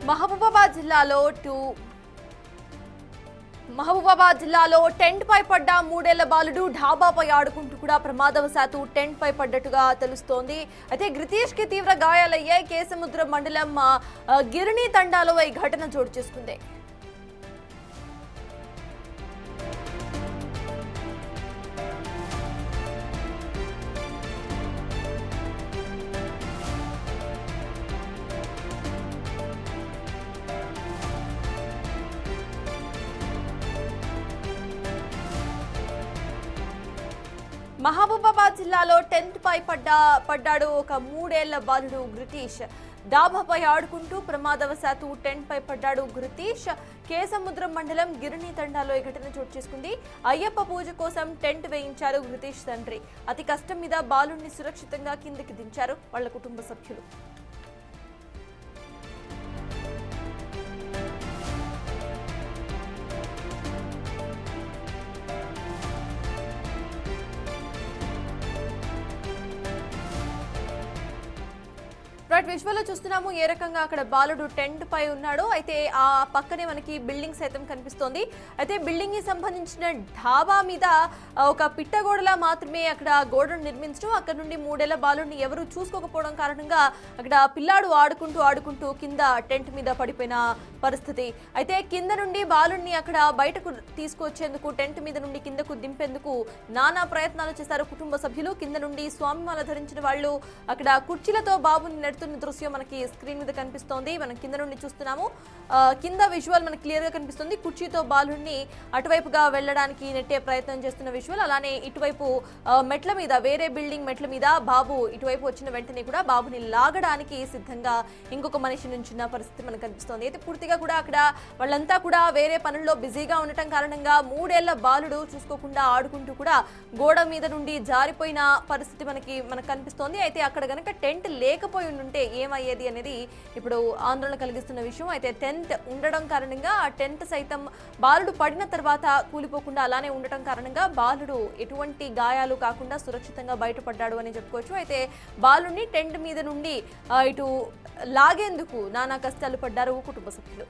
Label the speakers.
Speaker 1: మహబూబాబాద్ జిల్లాలో టెంట్ పై పడ్డ 3 ఏళ్ల బాలుడు ఢాబాపై ఆడుకుంటూ కూడా ప్రమాదవశాత్తు టెంట్ పై పడ్డట్టుగా తెలుస్తోంది. అయితే గ్రితీష్ కి తీవ్ర గాయాలయ్యాయి. కేసముద్రం మండలం గిరిని తండాలో ఈ ఘటన చోటు చేసుకుంది. మహబూబాబాద్ జిల్లాలో టెంట్ పై పడ్డాడు ఒక 3 ఏళ్ల బాలుడు గ్రితీష్. డాబాపై ఆడుకుంటూ ప్రమాదవశాత్తు టెంట్ పై పడ్డాడు గ్రితీష్. కేసముద్రం మండలం గిరిని తండాలో ఈ ఘటన చోటు చేసుకుంది. అయ్యప్ప పూజ కోసం టెంట్ వేయించారు గ్రితీష్ తండ్రి. అతి కష్టం మీద బాలుడిని సురక్షితంగా కిందికి దించారు వాళ్ళ కుటుంబ సభ్యులు. విజువల్ లో చూస్తున్నాము ఏ రకంగా అక్కడ బాలుడు టెంట్ పై ఉన్నాడు. అయితే ఆ పక్కనే మనకి బిల్డింగ్ సైతం కనిపిస్తోంది. అయితే బిల్డింగ్ కి సంబంధించిన ఢాబా మీద ఒక పిట్టగోడలా మాత్రమే అక్కడ గోడను నిర్మించడం, అక్కడ నుండి 3 ఏళ్ల బాలుడిని ఎవరు చూసుకోకపోవడం కారణంగా అక్కడ పిల్లాడు ఆడుకుంటూ కింద టెంట్ మీద పడిపోయిన పరిస్థితి. అయితే కింద నుండి బాలుడిని అక్కడ బయటకు తీసుకొచ్చేందుకు, టెంట్ మీద నుండి కిందకు దింపేందుకు నానా ప్రయత్నాలు చేశారు కుటుంబ సభ్యులు. కింద నుండి స్వామిమాల ధరించిన వాళ్ళు అక్కడ కుర్చీలతో బాబుని నెడుతున్న దృశ్యం మనకి స్క్రీన్ మీద కనిపిస్తోంది. మనం కింద నుండి చూస్తున్నాము. కింద విజువల్ మనకి క్లియర్ గా కనిపిస్తుంది. కుర్చీతో బాలుడిని అటువైపుగా వెళ్ళడానికి నెట్టే ప్రయత్నం చేస్తున్న విజువల్. అలానే ఇటువైపు మెట్ల మీద, వేరే బిల్డింగ్ మెట్ల మీద బాబు ఇటువైపు వచ్చిన వెంటనే కూడా బాబుని లాగడానికి సిద్ధంగా ఇంకొక మనిషి నుంచిన పరిస్థితి మనకు కనిపిస్తోంది. అయితే పూర్తిగా కూడా అక్కడ వాళ్ళంతా కూడా వేరే పనుల్లో బిజీగా ఉండటం కారణంగా 3 ఏళ్ల బాలుడు చూసుకోకుండా ఆడుకుంటూ కూడా గోడ మీద నుండి జారిపోయిన పరిస్థితి మనకు కనిపిస్తోంది. అయితే అక్కడ గనక టెంట్ లేకపోయి ఉంటే ఏమయ్యేది అనేది ఇప్పుడు ఆందోళన కలిగిస్తున్న విషయం. అయితే టెంట్ ఉండడం కారణంగా ఆ టెంట్ సైతం బాలుడు పడిన తర్వాత కూలిపోకుండా అలానే ఉండటం కారణంగా బాలుడు ఎటువంటి గాయాలు కాకుండా సురక్షితంగా బయటపడ్డాడు అని చెప్పుకోవచ్చు. అయితే బాలుడిని టెంట్ మీద నుండి ఇటు లాగేందుకు నానా కష్టాలు పడ్డారు కుటుంబ సభ్యులు.